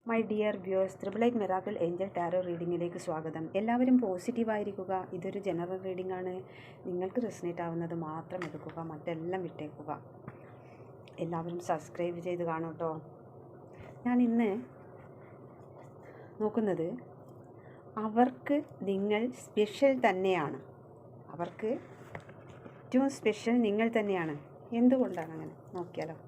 My dear viewers, ത്രിബിളൈറ്റ് miracle angel tarot റീഡിങ്ങിലേക്ക് സ്വാഗതം. എല്ലാവരും പോസിറ്റീവായിരിക്കുക. ഇതൊരു ജനറൽ റീഡിംഗ് ആണ്. നിങ്ങൾക്ക് റെസനേറ്റ് ആവുന്നത് മാത്രം എടുക്കുക, മറ്റെല്ലാം വിട്ടേക്കുക. എല്ലാവരും സബ്സ്ക്രൈബ് ചെയ്ത് കാണൂ കേട്ടോ. ഞാൻ ഇന്ന് നോക്കുന്നത് അവർക്ക് നിങ്ങൾ സ്പെഷ്യൽ തന്നെയാണ്. അവർക്ക് ഏറ്റവും സ്പെഷ്യൽ നിങ്ങൾ തന്നെയാണ്. എന്തുകൊണ്ടാണ് അങ്ങനെ നോക്കിയാലോ.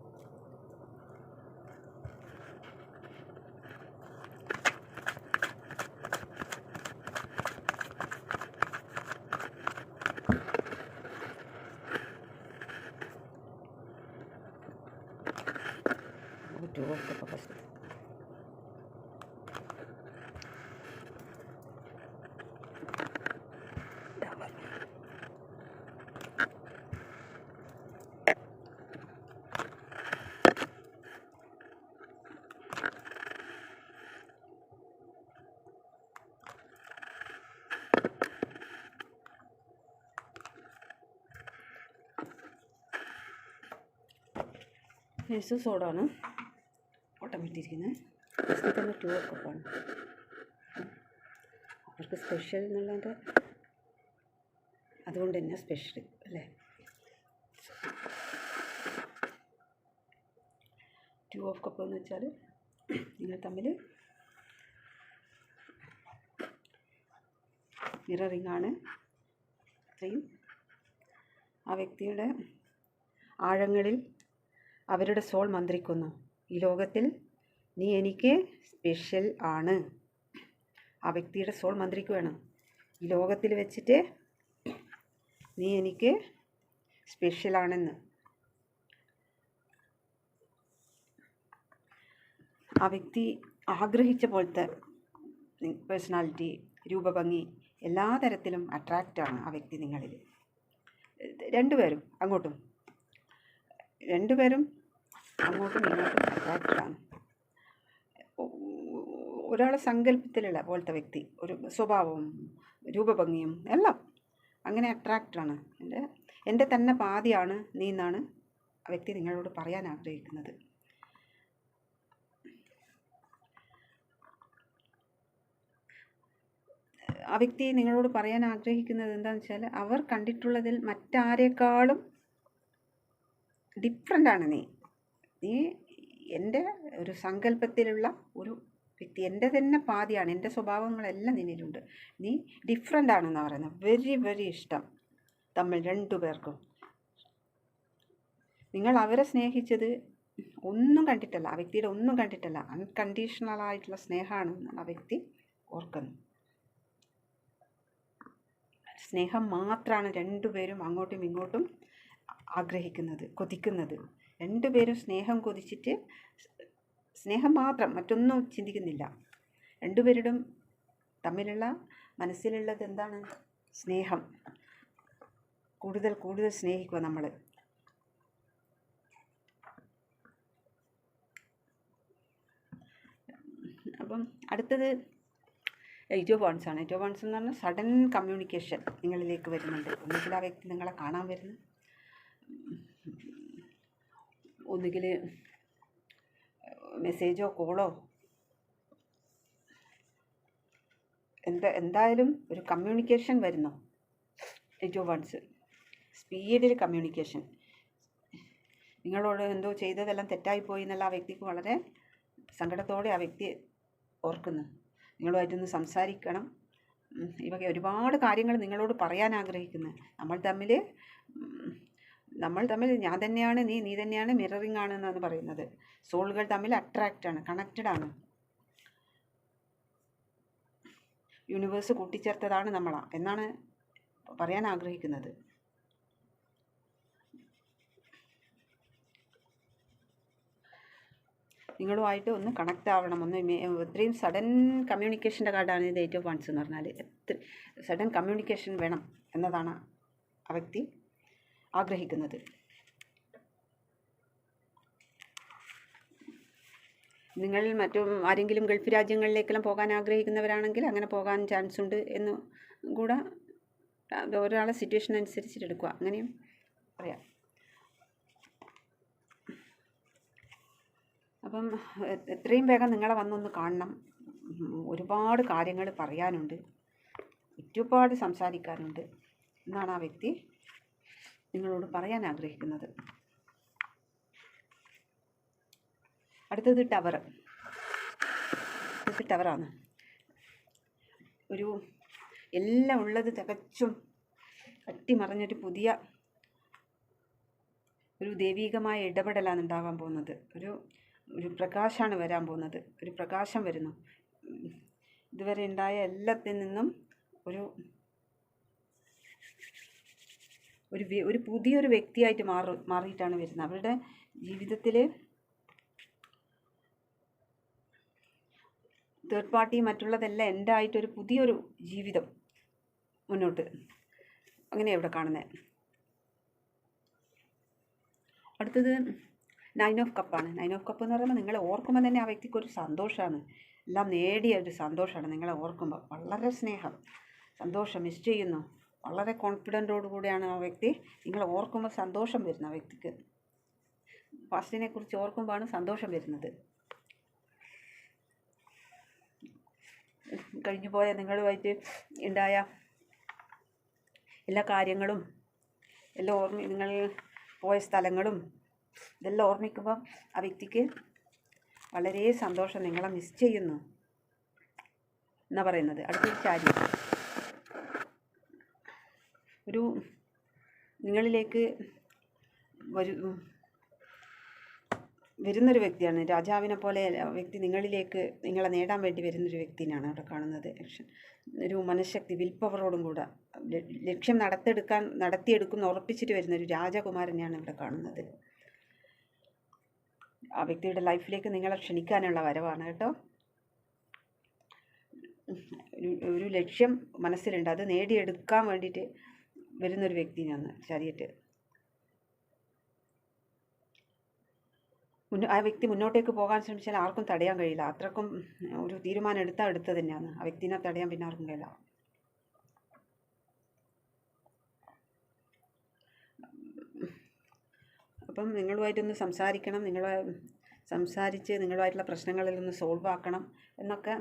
Two of the purpose. സോഡാണ് ഓട്ടോമാറ്റിക്കിരിക്കുന്നത്. ഫസ്റ്റ് തന്നെ 2 of കപ്പാണ്. അവർക്ക് സ്പെഷ്യൽ എന്നുള്ളതിൻ്റെ അതുകൊണ്ട് തന്നെ സ്പെഷ്യൽ അല്ലേ. 2 of കപ്പ് എന്ന് വെച്ചാൽ നിങ്ങൾ തമ്മിൽ മിററിംഗ് ആണ്. അത്രയും ആ വ്യക്തിയുടെ ആഴങ്ങളിൽ അവരുടെ സോൾ മന്ത്രിക്കുന്നു. ഈ ലോകത്തിൽ നീ എനിക്ക് സ്പെഷ്യൽ ആണ്. ആ വ്യക്തിയുടെ സോൾ മന്ത്രിക്കുകയാണ്. ഈ ലോകത്തിൽ വെച്ചിട്ട് നീ എനിക്ക് സ്പെഷ്യലാണെന്ന്. ആ വ്യക്തി ആഗ്രഹിച്ച പോലത്തെ പേഴ്സണാലിറ്റി, രൂപഭംഗി എല്ലാ തരത്തിലും അട്രാക്റ്റാണ് ആ വ്യക്തി നിങ്ങളിൽ. രണ്ടുപേരും അങ്ങോട്ടും ഇങ്ങോട്ടും അട്രാക്റ്റഡാണ്. ഒരാളെ സങ്കല്പത്തിലുള്ള പോലത്തെ വ്യക്തി, ഒരു സ്വഭാവവും രൂപഭംഗിയും എല്ലാം അങ്ങനെ അട്രാക്റ്റാണ്. എൻ്റെ തന്നെ പാതിയാണ് നീ എന്നാണ് ആ വ്യക്തി നിങ്ങളോട് പറയാൻ ആഗ്രഹിക്കുന്നത്. ആ വ്യക്തി നിങ്ങളോട് പറയാൻ ആഗ്രഹിക്കുന്നത് എന്താണെന്ന് വെച്ചാൽ അവർ കണ്ടിട്ടുള്ളതിൽ മറ്റാരേക്കാളും ഡിഫറൻ്റാണ് നീ. എൻ്റെ ഒരു സങ്കല്പത്തിലുള്ള ഒരു വ്യക്തി, എൻ്റെ തന്നെ പാതിയാണ്. എൻ്റെ സ്വഭാവങ്ങളെല്ലാം നിന്നിലുണ്ട്. നീ ഡിഫറൻ്റ് ആണെന്നാണ് പറയുന്നത്. വെരി വെരി ഇഷ്ടം തമ്മിൽ രണ്ടുപേർക്കും. നിങ്ങൾ അവരെ സ്നേഹിച്ചത് ഒന്നും കണ്ടിട്ടല്ല, ആ വ്യക്തിയുടെ ഒന്നും കണ്ടിട്ടല്ല, അൺകണ്ടീഷണലായിട്ടുള്ള സ്നേഹമാണ് ആ വ്യക്തി ഓർക്കുന്നത്. സ്നേഹം മാത്രമാണ് രണ്ടുപേരും അങ്ങോട്ടും ഇങ്ങോട്ടും ആഗ്രഹിക്കുന്നത്, കൊതിക്കുന്നത്. രണ്ടുപേരും സ്നേഹം കൊതിച്ചിട്ട് സ്നേഹം മാത്രം, മറ്റൊന്നും ചിന്തിക്കുന്നില്ല. രണ്ടുപേരുടെ തമ്മിലുള്ള മനസ്സിലുള്ളത് എന്താണ്? സ്നേഹം. കൂടുതൽ കൂടുതൽ സ്നേഹിക്കുക നമ്മൾ. അപ്പം അടുത്തത് 8 of Wands ആണ്. 8 of Wands എന്ന് പറഞ്ഞാൽ സഡൻ കമ്മ്യൂണിക്കേഷൻ നിങ്ങളിലേക്ക് വരുന്നുണ്ട്. ഒന്നുകിൽ ആ വ്യക്തി നിങ്ങളെ കാണാൻ വരുന്നു, ഒന്നുകിൽ മെസ്സേജോ കോളോ, എന്തായാലും ഒരു കമ്മ്യൂണിക്കേഷൻ വരുന്നു. 8 of Wands സ്പീഡിൽ കമ്മ്യൂണിക്കേഷൻ. നിങ്ങളോട് എന്തോ ചെയ്തതെല്ലാം തെറ്റായിപ്പോയി എന്നുള്ള ആ വ്യക്തിക്ക് വളരെ സങ്കടത്തോടെ ആ വ്യക്തി ഓർക്കുന്നു. നിങ്ങളുമായിട്ടൊന്ന് സംസാരിക്കണം. ഇവ ഒരുപാട് കാര്യങ്ങൾ നിങ്ങളോട് പറയാൻ ആഗ്രഹിക്കുന്നു. നമ്മൾ തമ്മിൽ ഞാൻ തന്നെയാണ് നീ തന്നെയാണ്, മിററിംഗ് ആണ് എന്നാണ് പറയുന്നത്. സോളുകൾ തമ്മിൽ അട്രാക്റ്റാണ്, കണക്റ്റഡ് ആണ്. യൂണിവേഴ്സ് കൂട്ടിച്ചേർത്തതാണ് എന്നാണ് പറയാൻ ആഗ്രഹിക്കുന്നത്. നിങ്ങളുമായിട്ട് ഒന്ന് കണക്റ്റ് ആവണം. ഇത്രയും സഡൻ കമ്മ്യൂണിക്കേഷൻ്റെ കാർഡാണ് ഇത് 8 of Wands എന്ന് പറഞ്ഞാൽ. സഡൻ കമ്മ്യൂണിക്കേഷൻ വേണം എന്നതാണ് ആ വ്യക്തി ആഗ്രഹിക്കുന്നത്. നിങ്ങൾ ആരെങ്കിലും ഗൾഫ് രാജ്യങ്ങളിലേക്കെല്ലാം പോകാൻ ആഗ്രഹിക്കുന്നവരാണെങ്കിൽ അങ്ങനെ പോകാൻ ചാൻസ് ഉണ്ട് എന്ന് കൂടെ ഒരാളെ സിറ്റുവേഷൻ അനുസരിച്ചിട്ട് എടുക്കുക, അങ്ങനെയും പറയാം. അപ്പം എത്രയും വേഗം നിങ്ങളെ വന്നൊന്ന് കാണണം. ഒരുപാട് കാര്യങ്ങൾ പറയാനുണ്ട്, ഒരുപാട് സംസാരിക്കാനുണ്ട് എന്നാണ് ആ വ്യക്തി നിങ്ങളോട് പറയാൻ ആഗ്രഹിക്കുന്നത്. അടുത്തത് ടവറാണ്. ഒരു എല്ലാം ഉള്ളത് തികച്ചും അട്ടിമറിഞ്ഞൊരു പുതിയ ഒരു ദൈവീകമായ ഇടപെടലാണ് ഉണ്ടാകാൻ പോകുന്നത്. ഒരു പ്രകാശമാണ് വരാൻ പോകുന്നത്. ഒരു പ്രകാശം വരുന്നു. ഇതുവരെ ഉണ്ടായ എല്ലാത്തിൽ നിന്നും ഒരു പുതിയൊരു വ്യക്തിയായിട്ട് മാറിയിട്ടാണ് വരുന്നത്. അവരുടെ ജീവിതത്തിൽ തേർഡ് പാർട്ടി മറ്റുള്ളതെല്ലാം എൻ്റെ ആയിട്ടൊരു പുതിയൊരു ജീവിതം മുന്നോട്ട്, അങ്ങനെ ഇവിടെ കാണുന്നത്. അടുത്തത് 9 ഓഫ് കപ്പാണ്. 9 ഓഫ് കപ്പ് എന്ന് പറയുമ്പോൾ നിങ്ങളെ ഓർക്കുമ്പോൾ തന്നെ ആ വ്യക്തിക്കൊരു സന്തോഷമാണ്. എല്ലാം നേടിയ ഒരു സന്തോഷമാണ് നിങ്ങളെ ഓർക്കുമ്പോൾ. വളരെ സ്നേഹം, സന്തോഷം മിസ് ചെയ്യുന്നു. വളരെ കോൺഫിഡൻറ്റോടു കൂടിയാണ് ആ വ്യക്തി നിങ്ങളെ ഓർക്കുമ്പോൾ സന്തോഷം വരുന്ന ആ വ്യക്തിക്ക്. പാസ്റ്റിനെ കുറിച്ച് ഓർക്കുമ്പോഴാണ് സന്തോഷം വരുന്നത്. കഴിഞ്ഞു പോയ നിങ്ങളുമായിട്ട് ഉണ്ടായ എല്ലാ കാര്യങ്ങളും എല്ലാം നിങ്ങൾ പോയ സ്ഥലങ്ങളും ഇതെല്ലാം ഓർമ്മിക്കുമ്പോൾ ആ വ്യക്തിക്ക് വളരെ സന്തോഷം, നിങ്ങളെ മിസ് ചെയ്യുന്നു എന്നാ പറയുന്നത്. അടുത്തൊരു ചാരി, നിങ്ങളിലേക്ക് വരുന്നൊരു വ്യക്തിയാണ്. രാജാവിനെ പോലെ വ്യക്തി നിങ്ങളെ നേടാൻ വേണ്ടി വരുന്നൊരു വ്യക്തിനാണ് അവിടെ കാണുന്നത്. ഒരു മനഃശക്തി, വിൽ പവറോടും കൂടെ ലക്ഷ്യം നടത്തിയെടുക്കുന്ന ഉറപ്പിച്ചിട്ട് വരുന്ന ഒരു രാജകുമാരനെയാണ് ഇവിടെ കാണുന്നത്. ആ വ്യക്തിയുടെ ലൈഫിലേക്ക് നിങ്ങളെ ക്ഷണിക്കാനുള്ള വരവാണ് കേട്ടോ. ഒരു ലക്ഷ്യം മനസ്സിലുണ്ട്, അത് നേടിയെടുക്കാൻ വേണ്ടിയിട്ട് വരുന്നൊരു വ്യക്തിനാണ് ശരീരത്തിൽ. ആ വ്യക്തി മുന്നോട്ടേക്ക് പോകാൻ ശ്രമിച്ചാൽ ആർക്കും തടയാൻ കഴിയില്ല. അത്രക്കും ഒരു തീരുമാനം എടുത്തത് തന്നെയാണ്. ആ വ്യക്തിനെ തടയാൻ പിന്നെ ആർക്കും കഴിയില്ല. അപ്പം നിങ്ങളുമായിട്ടൊന്ന് സംസാരിക്കണം, സംസാരിച്ച് നിങ്ങളുമായിട്ടുള്ള പ്രശ്നങ്ങളിലൊന്ന് സോൾവ് ആക്കണം എന്നൊക്കെ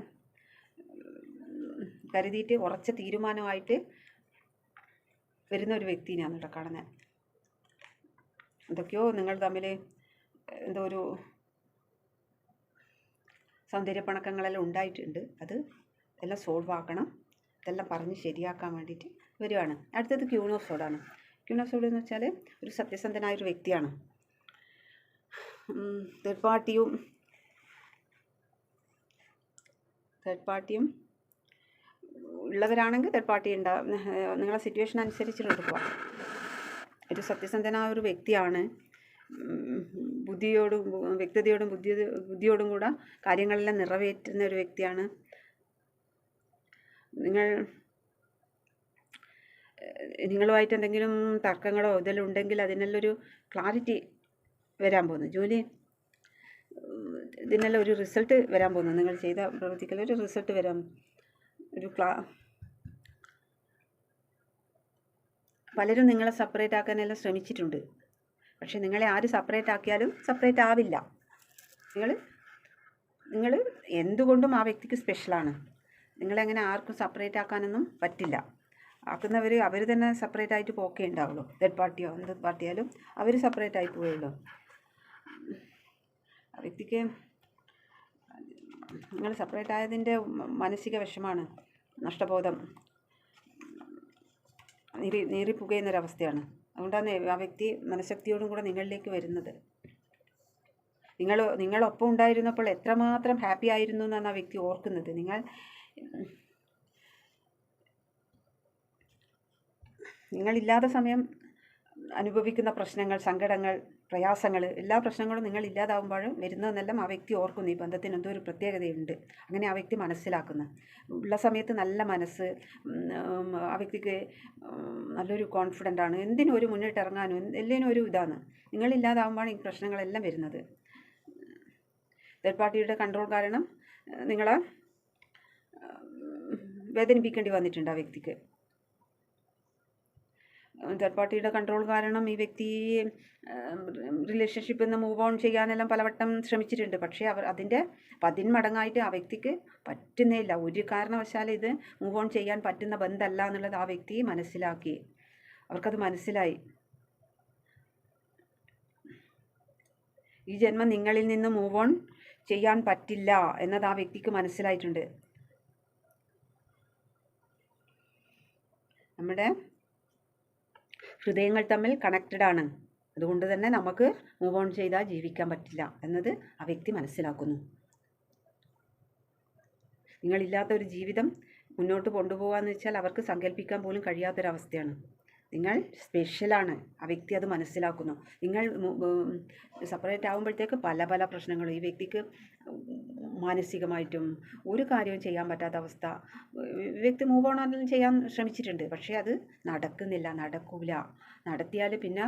കരുതിയിട്ട് ഉറച്ച തീരുമാനമായിട്ട് വരുന്ന ഒരു വ്യക്തിനെയാണ് ഇവിടെ കാണുന്നത്. എന്തൊക്കെയോ നിങ്ങൾ തമ്മിൽ എന്തോ ഒരു സൗന്ദര്യപ്പണക്കങ്ങളെല്ലാം ഉണ്ടായിട്ടുണ്ട്. അത് എല്ലാം സോൾവ് ആക്കണം, ഇതെല്ലാം പറഞ്ഞ് ശരിയാക്കാൻ വേണ്ടിയിട്ട് വരുവാണ്. അടുത്തത് ക്യൂണോസോഡാണ്. ക്യൂണോസോഡ് എന്ന് വെച്ചാൽ ഒരു സത്യസന്ധനായൊരു വ്യക്തിയാണ്. തേർഡ് പാർട്ടിയും ഉള്ളവരാണെങ്കിൽ തേർഡ് പാർട്ടി നിങ്ങളെ സിറ്റുവേഷൻ അനുസരിച്ചിട്ട് എടുക്കുക. ഒരു സത്യസന്ധനായ ഒരു വ്യക്തിയാണ്. ബുദ്ധിയോടും കൂടെ കാര്യങ്ങളെല്ലാം നിറവേറ്റുന്ന ഒരു വ്യക്തിയാണ്. നിങ്ങളുമായിട്ട് എന്തെങ്കിലും തർക്കങ്ങളോ ഇതെല്ലാം ഉണ്ടെങ്കിൽ അതിനെല്ലാം ഒരു ക്ലാരിറ്റി വരാൻ പോകുന്നു. ഇതിനെല്ലാം ഒരു റിസൾട്ട് വരാൻ പോകുന്നു. നിങ്ങൾ ചെയ്ത പ്രവൃത്തിക്കെല്ലാം ഒരു റിസൾട്ട് വരാൻ, പലരും നിങ്ങളെ സെപ്പറേറ്റ് ആക്കാനെല്ലാം ശ്രമിച്ചിട്ടുണ്ട്. പക്ഷെ നിങ്ങളെ ആര് സെപ്പറേറ്റ് ആക്കിയാലും സെപ്പറേറ്റ് ആവില്ല. നിങ്ങൾ എന്തുകൊണ്ടും ആ വ്യക്തിക്ക് സ്പെഷ്യലാണ്. നിങ്ങളെങ്ങനെ ആർക്കും സെപ്പറേറ്റ് ആക്കാനൊന്നും പറ്റില്ല. അവർ തന്നെ സെപ്പറേറ്റ് ആയിട്ട് പോക്കേ ഉണ്ടാവുള്ളൂ. തേർഡ് പാർട്ടിയോ എന്ത് പാർട്ടിയാലും അവർ സെപ്പറേറ്റ് ആയി പോവുള്ളൂ. ആ വ്യക്തിക്ക് നിങ്ങൾ സെപ്പറേറ്റ് ആയതിൻ്റെ മാനസിക വിഷമാണ്, നഷ്ടബോധം നീറിപ്പുകയുന്നൊരവസ്ഥയാണ്. അതുകൊണ്ടാണ് ആ വ്യക്തി മനഃശക്തിയോടും കൂടെ നിങ്ങളിലേക്ക് വരുന്നത്. നിങ്ങളൊപ്പം ഉണ്ടായിരുന്നപ്പോൾ എത്രമാത്രം ഹാപ്പി ആയിരുന്നു എന്നാണ് ആ വ്യക്തി ഓർക്കുന്നത്. നിങ്ങളില്ലാത്ത സമയം അനുഭവിക്കുന്ന പ്രശ്നങ്ങൾ, സങ്കടങ്ങൾ, പ്രയാസങ്ങൾ, എല്ലാ പ്രശ്നങ്ങളും നിങ്ങളില്ലാതാവുമ്പോഴും വരുന്നതെന്നെല്ലാം ആ വ്യക്തി ഓർക്കുന്നു. ഈ ബന്ധത്തിന് എന്തോ ഒരു പ്രത്യേകതയുണ്ട്, അങ്ങനെ ആ വ്യക്തി മനസ്സിലാക്കുന്നു. ഉള്ള സമയത്ത് നല്ല മനസ്സ്, ആ വ്യക്തിക്ക് നല്ലൊരു കോൺഫിഡൻ്റ് ആണ്. എന്തിനും ഒരു മുന്നിട്ടിറങ്ങാനും എല്ലാത്തിനും ഒരു ഇതാണ്. നിങ്ങളില്ലാതാവുമ്പോഴാണ് ഈ പ്രശ്നങ്ങളെല്ലാം വരുന്നത്. തേർഡ് പാർട്ടിയുടെ കൺട്രോൾ കാരണം നിങ്ങളെ വേദനിപ്പിക്കേണ്ടി വന്നിട്ടുണ്ട് ആ വ്യക്തിക്ക്. തേർഡ് പാർട്ടിയുടെ കൺട്രോൾ കാരണം ഈ വ്യക്തി റിലേഷൻഷിപ്പിൽ നിന്ന് മൂവ് ഓൺ ചെയ്യാനെല്ലാം പലവട്ടം ശ്രമിച്ചിട്ടുണ്ട്. പക്ഷേ അതിൻ്റെ 10 മടങ്ങായിട്ട് ആ വ്യക്തിക്ക് പറ്റുന്നേ ഇല്ല. ഒരു കാരണവശാലും ഇത് മൂവ് ഓൺ ചെയ്യാൻ പറ്റുന്ന ബന്ധമല്ല എന്നുള്ളത് ആ വ്യക്തി മനസ്സിലാക്കി. അവർക്കത് മനസ്സിലായി. ഈ ജന്മം നിങ്ങളിൽ നിന്ന് മൂവ് ഓൺ ചെയ്യാൻ പറ്റില്ല എന്നത് ആ വ്യക്തിക്ക് മനസ്സിലായിട്ടുണ്ട്. നമ്മുടെ ഹൃദയങ്ങൾ തമ്മിൽ കണക്റ്റഡ് ആണ്. അതുകൊണ്ട് തന്നെ നമുക്ക് മൂവ് ഓൺ ചെയ്താൽ ജീവിക്കാൻ പറ്റില്ല എന്നത് ആ വ്യക്തി മനസ്സിലാക്കുന്നു. നിങ്ങളില്ലാത്ത ഒരു ജീവിതം മുന്നോട്ട് കൊണ്ടുപോകാമെന്ന് വെച്ചാൽ അവർക്ക് സങ്കല്പിക്കാൻ പോലും കഴിയാത്തൊരവസ്ഥയാണ്. നിങ്ങൾ സ്പെഷ്യലാണ്. ആ വ്യക്തി അത് മനസ്സിലാക്കുന്നു. നിങ്ങൾ സെപ്പറേറ്റ് ആകുമ്പോഴത്തേക്ക് പല പല പ്രശ്നങ്ങളും ഈ വ്യക്തിക്ക് മാനസികമായിട്ടും ഒരു കാര്യവും ചെയ്യാൻ പറ്റാത്ത അവസ്ഥ. വ്യക്തി മൂവ് ഓൺ ചെയ്യാൻ ശ്രമിച്ചിട്ടുണ്ട്. പക്ഷേ അത് നടക്കൂല. നടത്തിയാൽ പിന്നെ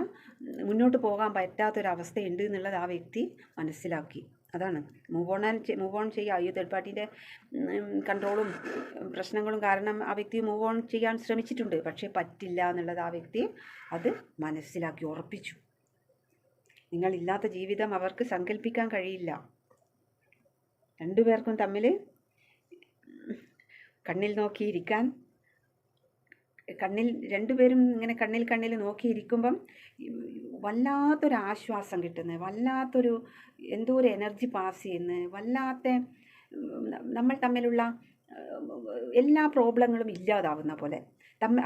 മുന്നോട്ട് പോകാൻ പറ്റാത്തൊരവസ്ഥയുണ്ട് എന്നുള്ളത് ആ വ്യക്തി മനസ്സിലാക്കി. അതാണ് മൂവ് ഓൺ ചെയ്യുക. ഈ തേർഡ് പാർട്ടീൻ്റെ കൺട്രോളും പ്രശ്നങ്ങളും കാരണം ആ വ്യക്തി മൂവ് ഓൺ ചെയ്യാൻ ശ്രമിച്ചിട്ടുണ്ട്. പക്ഷേ പറ്റില്ല എന്നുള്ളത് ആ വ്യക്തി അത് മനസ്സിലാക്കി, ഉറപ്പിച്ചു. നിങ്ങളില്ലാത്ത ജീവിതം അവർക്ക് സങ്കല്പിക്കാൻ കഴിയില്ല. രണ്ടുപേർക്കും തമ്മിൽ കണ്ണിൽ നോക്കിയിരിക്കാൻ, രണ്ടുപേരും ഇങ്ങനെ കണ്ണിൽ നോക്കിയിരിക്കുമ്പം വല്ലാത്തൊരാശ്വാസം കിട്ടുന്നത്, വല്ലാത്തൊരു എന്തോ ഒരു എനർജി പാസ് ചെയ്യുന്നത്, വല്ലാത്ത നമ്മൾ തമ്മിലുള്ള എല്ലാ പ്രോബ്ലങ്ങളും ഇല്ലാതാവുന്ന പോലെ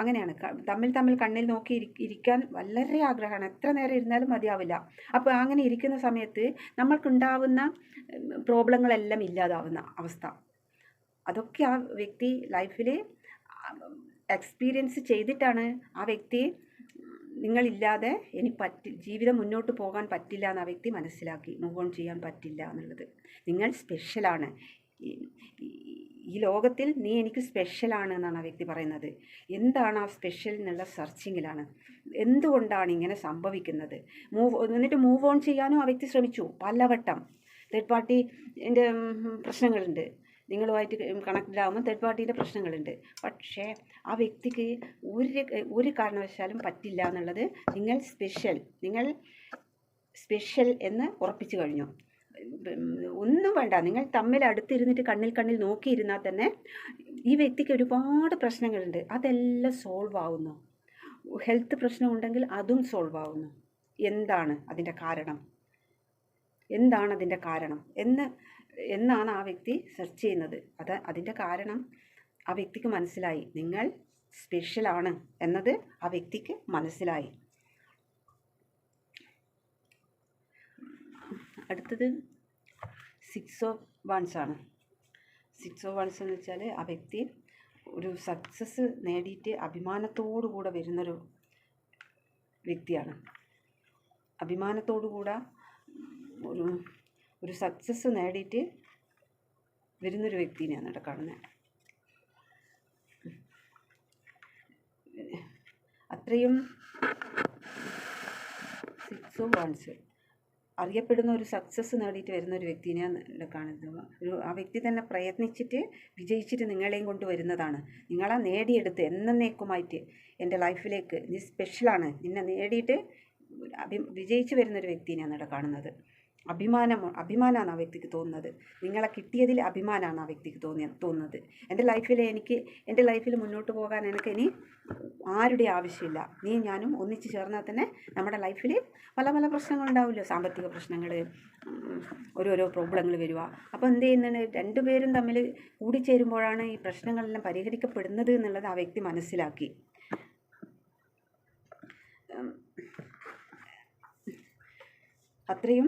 അങ്ങനെയാണ്. തമ്മിൽ കണ്ണിൽ നോക്കി ഇരിക്കാൻ വളരെ ആഗ്രഹമാണ്. എത്ര നേരം ഇരുന്നാലും മതിയാവില്ല. അപ്പോൾ അങ്ങനെ ഇരിക്കുന്ന സമയത്ത് നമ്മൾക്കുണ്ടാവുന്ന പ്രോബ്ലങ്ങളെല്ലാം ഇല്ലാതാവുന്ന അവസ്ഥ, അതൊക്കെ ആ വ്യക്തി ലൈഫിൽ എക്സ്പീരിയൻസ് ചെയ്തിട്ടാണ് ആ വ്യക്തി നിങ്ങളില്ലാതെ ജീവിതം മുന്നോട്ട് പോകാൻ പറ്റില്ല എന്ന് ആ വ്യക്തി മനസ്സിലാക്കി. മൂവ് ഓൺ ചെയ്യാൻ പറ്റില്ല എന്നുള്ളത്. നിങ്ങൾ സ്പെഷ്യലാണ്. ഈ ലോകത്തിൽ നീ എനിക്ക് സ്പെഷ്യലാണ് എന്നാണ് ആ വ്യക്തി പറയുന്നത്. എന്താണ് ആ സ്പെഷ്യൽ എന്നുള്ള സെർച്ചിങ്ങിലാണ്. എന്തുകൊണ്ടാണ് ഇങ്ങനെ സംഭവിക്കുന്നത്? എന്നിട്ട് മൂവ് ഓൺ ചെയ്യാനും ആ വ്യക്തി ശ്രമിച്ചു പലവട്ടം. തേർഡ് പാർട്ടിൻ്റെ പ്രശ്നങ്ങളുണ്ട്. നിങ്ങളുമായിട്ട് കണക്റ്റഡ് ആകുമ്പോൾ തേർഡ് പാർട്ടീൻ്റെ പ്രശ്നങ്ങളുണ്ട്. പക്ഷേ ആ വ്യക്തിക്ക് ഒരു കാരണവശാലും പറ്റില്ല എന്നുള്ളത്. നിങ്ങൾ സ്പെഷ്യൽ എന്ന് ഉറപ്പിച്ചു കഴിഞ്ഞു. ഒന്നും വേണ്ട. നിങ്ങൾ തമ്മിൽ അടുത്തിരുന്നിട്ട് കണ്ണിൽ നോക്കിയിരുന്നാൽ തന്നെ ഈ വ്യക്തിക്ക് ഒരുപാട് പ്രശ്നങ്ങളുണ്ട്. അതെല്ലാം സോൾവ് ആവുന്നു. ഹെൽത്ത് പ്രശ്നമുണ്ടെങ്കിൽ അതും സോൾവ് ആവുന്നു. എന്താണ് അതിൻ്റെ കാരണം എന്നാണ് ആ വ്യക്തി സെർച്ച് ചെയ്യുന്നത്. അതിൻ്റെ കാരണം ആ വ്യക്തിക്ക് മനസ്സിലായി. നിങ്ങൾ സ്പെഷ്യലാണ് എന്നത് ആ വ്യക്തിക്ക് മനസ്സിലായി. അടുത്തത് 6 of Wands ആണ്. 6 of Wands എന്ന് വെച്ചാൽ ആ വ്യക്തി ഒരു സക്സസ് നേടിയിട്ട് അഭിമാനത്തോടു കൂടെ വരുന്നൊരു വ്യക്തിയാണ്. അഭിമാനത്തോടു കൂടെ ഒരു സക്സസ് നേടിയിട്ട് വരുന്നൊരു വ്യക്തിനെയാണ് ഇവിടെ കാണുന്നത്. അത്രയും 6 of Wands അറിയപ്പെടുന്ന ഒരു സക്സസ് നേടിയിട്ട് വരുന്ന ഒരു വ്യക്തിനെയാണ് ഇവിടെ കാണുന്നത്. ആ വ്യക്തി തന്നെ പ്രയത്നിച്ചിട്ട് വിജയിച്ചിട്ട് നിങ്ങളെയും കൊണ്ട് വരുന്നതാണ്. നിങ്ങളെ നേടിയെടുത്ത് എന്നേക്കുമായിട്ട് എൻ്റെ ലൈഫിലേക്ക് നീ സ്പെഷ്യലാണ്, നിന്നെ നേടിയിട്ട് വിജയിച്ച് വരുന്നൊരു വ്യക്തിനെയാണ് ഇവിടെ കാണുന്നത്. അഭിമാനമാണ് ആ വ്യക്തിക്ക് തോന്നുന്നത്. നിങ്ങളെ കിട്ടിയതിൽ അഭിമാനമാണ് ആ വ്യക്തിക്ക് തോന്നുന്നത്. എൻ്റെ ലൈഫിൽ മുന്നോട്ട് പോകാൻ ഇനി ആരുടെ ആവശ്യമില്ല. നീ ഞാനും ഒന്നിച്ച് ചേർന്നാൽ തന്നെ നമ്മുടെ ലൈഫിൽ പല പല പ്രശ്നങ്ങളുണ്ടാവില്ലോ. സാമ്പത്തിക പ്രശ്നങ്ങൾ, ഓരോരോ പ്രോബ്ലങ്ങൾ വരിക. അപ്പോൾ എന്ത് ചെയ്യുന്നതാണ്? രണ്ടുപേരും തമ്മിൽ കൂടിച്ചേരുമ്പോഴാണ് ഈ പ്രശ്നങ്ങളെല്ലാം പരിഹരിക്കപ്പെടുന്നത് എന്നുള്ളത് ആ വ്യക്തി മനസ്സിലാക്കി. അത്രയും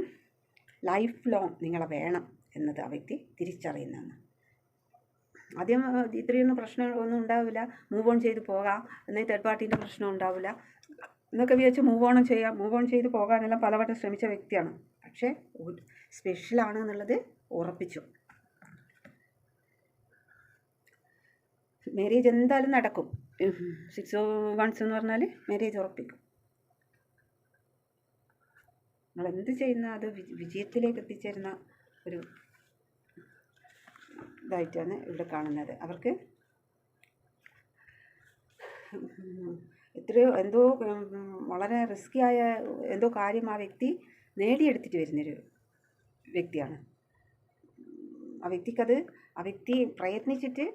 ലൈഫ് ലോങ് നിങ്ങളെ വേണം എന്നത് ആ വ്യക്തി തിരിച്ചറിയുന്നതാണ്. ആദ്യം ഇത്രയൊന്നും പ്രശ്നങ്ങളൊന്നും ഉണ്ടാവില്ല, മൂവ് ഓൺ ചെയ്ത് പോകാം, എന്നാൽ തേർഡ് പാർട്ടീൻ്റെ പ്രശ്നം ഉണ്ടാവില്ല എന്നൊക്കെ വിചാരിച്ച് മൂവ് ഓൺ ചെയ്ത് പോകാനെല്ലാം പലവട്ടം ശ്രമിച്ച വ്യക്തിയാണ്. പക്ഷേ സ്പെഷ്യലാണ് എന്നുള്ളത് ഉറപ്പിച്ചു. മാരേജ് എന്തായാലും നടക്കും. 6 of Wands എന്ന് പറഞ്ഞാൽ മാരേജ് ഉറപ്പിക്കും. നിങ്ങൾ എന്ത് ചെയ്യുന്ന അത് വിജയത്തിലേക്ക് എത്തിച്ചേരുന്ന ഒരു ഇതായിട്ടാണ് ഇവിടെ കാണുന്നത്. അവർക്ക് എന്തോ വളരെ റിസ്ക്കിയായ എന്തോ കാര്യം ആ വ്യക്തി നേടിയെടുത്തിട്ട് വരുന്നൊരു വ്യക്തിയാണ്. ആ വ്യക്തി പ്രയത്നിച്ചിട്ട്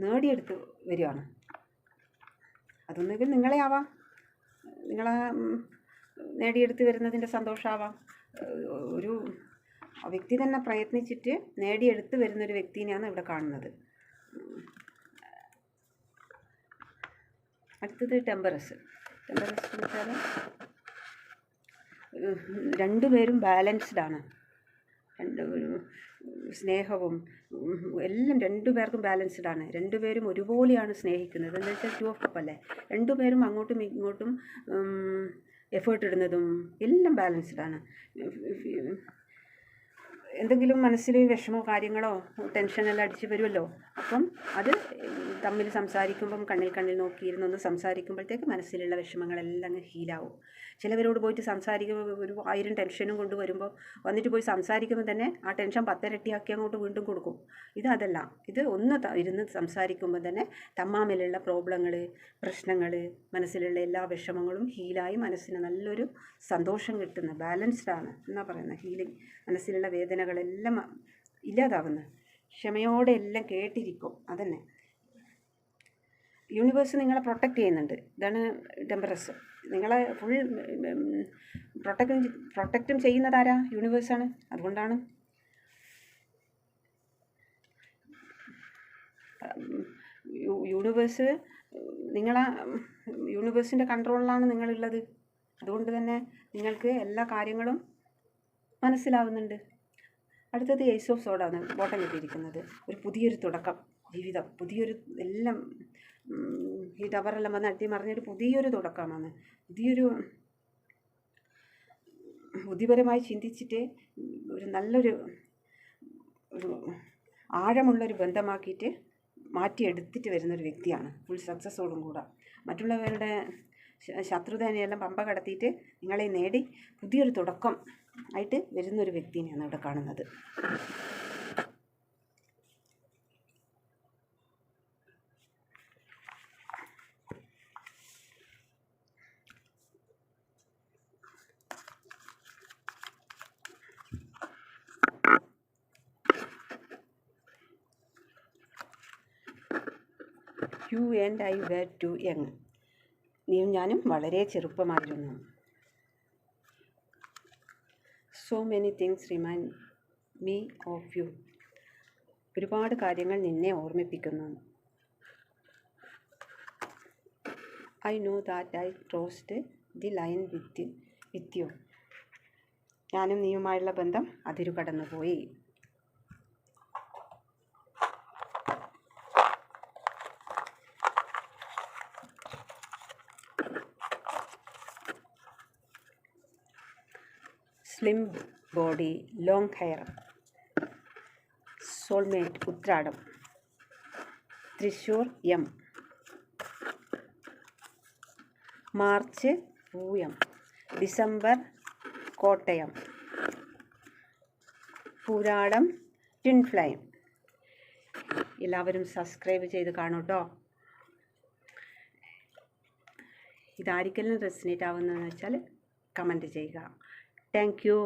നേടിയെടുത്ത് വരികയാണ്. അതൊന്നുകിൽ നിങ്ങളെ ആവാം, നിങ്ങളെ നേടിയെടുത്ത് വരുന്നതിൻ്റെ സന്തോഷമാവാം. ആ വ്യക്തി തന്നെ പ്രയത്നിച്ചിട്ട് നേടിയെടുത്ത് വരുന്നൊരു വ്യക്തിനെയാണ് ഇവിടെ കാണുന്നത്. അടുത്തത് ടെമ്പറസ് എന്ന് വെച്ചാൽ രണ്ടുപേരും ബാലൻസ്ഡാണ്. സ്നേഹവും എല്ലാം രണ്ടുപേർക്കും ബാലൻസ്ഡാണ്. രണ്ടുപേരും ഒരുപോലെയാണ് സ്നേഹിക്കുന്നത്. എന്ന് വെച്ചാൽ 2 ഓഫ് കപ്പ് അല്ലേ, രണ്ടുപേരും അങ്ങോട്ടും ഇങ്ങോട്ടും എഫേർട്ട് ഇടുന്നതും എല്ലാം ബാലൻസ്ഡാണ്. എന്തെങ്കിലും മനസ്സിൽ വിഷമോ കാര്യങ്ങളോ ടെൻഷനെല്ലാം അടിച്ച് വരുമല്ലോ, അപ്പം അത് തമ്മിൽ സംസാരിക്കുമ്പം കണ്ണിൽ നോക്കിയിരുന്നൊന്ന് സംസാരിക്കുമ്പോഴത്തേക്ക് മനസ്സിലുള്ള വിഷമങ്ങളെല്ലാം അങ്ങ് ഹീലാവും. ചിലവരോട് പോയിട്ട് സംസാരിക്കുമ്പോൾ ഒരു 1000 ടെൻഷനും കൊണ്ട് വരുമ്പോൾ വന്നിട്ട് പോയി സംസാരിക്കുമ്പോൾ തന്നെ ആ ടെൻഷൻ 10 ഇരട്ടിയാക്കി അങ്ങോട്ട് വീണ്ടും കൊടുക്കും. അതല്ല, ഇത് ഒന്ന് ഇരുന്ന് സംസാരിക്കുമ്പോൾ തന്നെ തമ്മിലുള്ള പ്രോബ്ലങ്ങൾ, പ്രശ്നങ്ങൾ, മനസ്സിലുള്ള എല്ലാ വിഷമങ്ങളും ഹീലായി മനസ്സിന് നല്ലൊരു സന്തോഷം കിട്ടുന്ന ബാലൻസ്ഡാണ് എന്നാ പറയുന്നത്. ഹീലിംഗ്, മനസ്സിലുള്ള വേദനകളെല്ലാം ഇല്ലാതാവുന്ന, ക്ഷമയോടെ എല്ലാം കേട്ടിരിക്കും. അതന്നെ യൂണിവേഴ്സ് നിങ്ങളെ പ്രൊട്ടക്റ്റ് ചെയ്യുന്നുണ്ട്. ഇതാണ് ടെമ്പറസ്. നിങ്ങളെ ഫുൾ പ്രൊട്ടക്റ്റും ചെയ്യുന്നതാരാ? യൂണിവേഴ്സാണ്. അതുകൊണ്ടാണ് യൂണിവേഴ്സിൻ്റെ കൺട്രോളിലാണ് നിങ്ങളുള്ളത്. അതുകൊണ്ട് തന്നെ നിങ്ങൾക്ക് എല്ലാ കാര്യങ്ങളും മനസ്സിലാവുന്നുണ്ട്. അടുത്തത് ഏസ് ഓഫ് സോഡാണ് ബോട്ടം കിട്ടിയിരിക്കുന്നത്. ഒരു പുതിയൊരു തുടക്കം, ജീവിതം പുതിയൊരു എല്ലാം ഈ ടവറെല്ലാം വന്ന് അട്ടിമറിഞ്ഞൊരു പുതിയൊരു തുടക്കമാണ്. പുതിയൊരു ബുദ്ധിപരമായി ചിന്തിച്ചിട്ട് ഒരു നല്ലൊരു ആഴമുള്ളൊരു ബന്ധമാക്കിയിട്ട് മാറ്റിയെടുത്തിട്ട് വരുന്നൊരു വ്യക്തിയാണ്. ഫുൾ സക്സസ്സോടും കൂടെ മറ്റുള്ളവരുടെ ശത്രുതനെയെല്ലാം പമ്പ കടത്തിയിട്ട് നിങ്ങളെ നേടി പുതിയൊരു തുടക്കം ആയിട്ട് വരുന്നൊരു വ്യക്തിനെയാണ് ഇവിടെ കാണുന്നത്. You and I were too young. നീയും ഞാനും വളരെ ചെറുപ്പമായിരുന്നു. So many things remind me of you. ഒരുപാട് കാര്യങ്ങൾ നിന്നെ ഓർമ്മിപ്പിക്കുന്നു. I know that I crossed the line with you. ഞാനും നീയുമായുള്ള ബന്ധം അതിരു കടന്നുപോയി. Slim body, long hair, soulmate Uthradam, Thrissur M, March പൂയം, December Kottayam, Pooradam twin flame. എല്ലാവരും സബ്സ്ക്രൈബ് ചെയ്ത് കാണൂ കേട്ടോ. ഇതാരിക്കെല്ലാം റെസിനേറ്റ് ആവുന്നതെന്ന് വെച്ചാൽ കമൻറ്റ് ചെയ്യുക. Thank you.